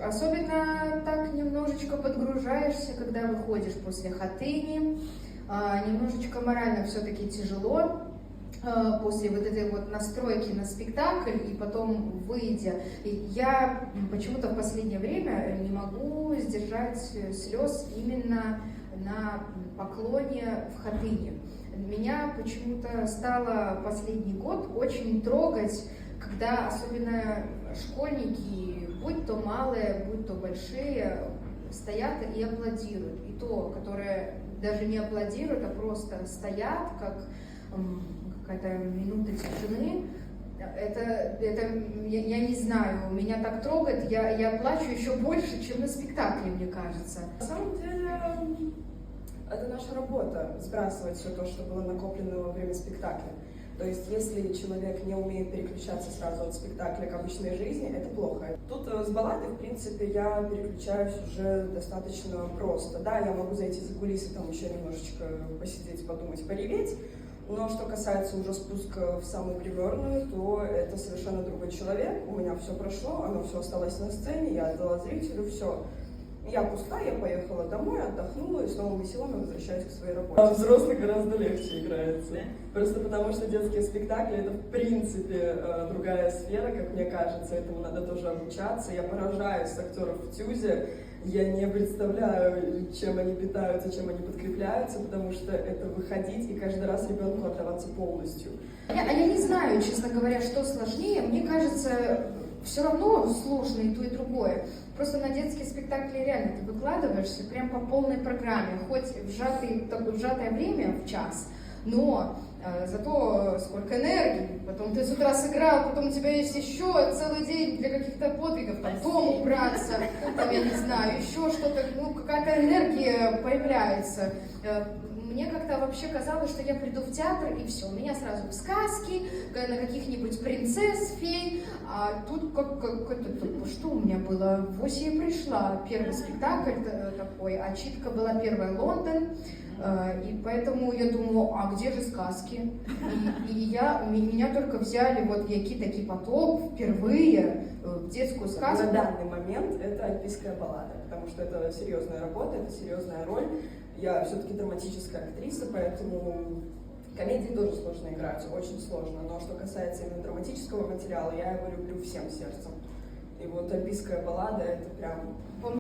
Особенно так немножечко подгружаешься, когда выходишь после хатыни. Немножечко морально все-таки тяжело после вот этой вот настройки на спектакль и потом выйдя. Я почему-то в последнее время не могу сдержать слез именно на поклоне в хатыне. Меня почему-то стало последний год очень трогать, когда особенно школьники, будь то малые, будь то большие, стоят и аплодируют. И то, которые даже не аплодируют, а просто стоят, как какая-то минута тишины. Я не знаю, меня так трогает, я плачу еще больше, чем на спектакле, мне кажется. На самом деле, это наша работа, сбрасывать все то, что было накоплено во время спектакля. То есть, если человек не умеет переключаться сразу от спектакля к обычной жизни, это плохо. Тут с баллады, в принципе, я переключаюсь уже достаточно просто. Да, я могу зайти за кулисы, там еще немножечко посидеть, подумать, пореветь. Но что касается уже спуска в самую гримерную, то это совершенно другой человек. У меня все прошло, оно все осталось на сцене, я отдала зрителю, все. Я пустая, я поехала домой, отдохнула и с новыми силами возвращаюсь к своей работе. А взрослый гораздо легче играется. Просто потому что детские спектакли — это в принципе другая сфера, как мне кажется. Этому надо тоже обучаться. Я поражаюсь с актеров в ТЮЗе. Я не представляю, чем они питаются, чем они подкрепляются, потому что это выходить и каждый раз ребенку отдаваться полностью. Я не знаю, честно говоря, что сложнее. Мне кажется, все равно сложно и то, и другое. Просто на детские спектакли реально ты выкладываешься прям по полной программе, хоть в сжатое время, в час, но зато сколько энергии. Потом ты с утра сыграл, потом у тебя есть еще целый день для каких-то подвигов, там дом убраться, там, я не знаю, еще что-то, какая-то энергия появляется. Мне как-то вообще казалось, что я приду в театр и все, меня сразу в сказки, на каких-нибудь принцесс, фей, а тут что у меня было? В 8 пришла, первый спектакль такой, а читка была первая Лондон, и поэтому я думаю, а где же сказки? И меня только взяли, вот «Який такий потоп» впервые в детскую сказку. На данный момент это альпийская баллада, потому что это серьезная работа, это серьезная роль. Я все-таки драматическая актриса, поэтому комедии тоже сложно играть, очень сложно. Но что касается именно драматического материала, я его люблю всем сердцем. И вот альпийская баллада — это прям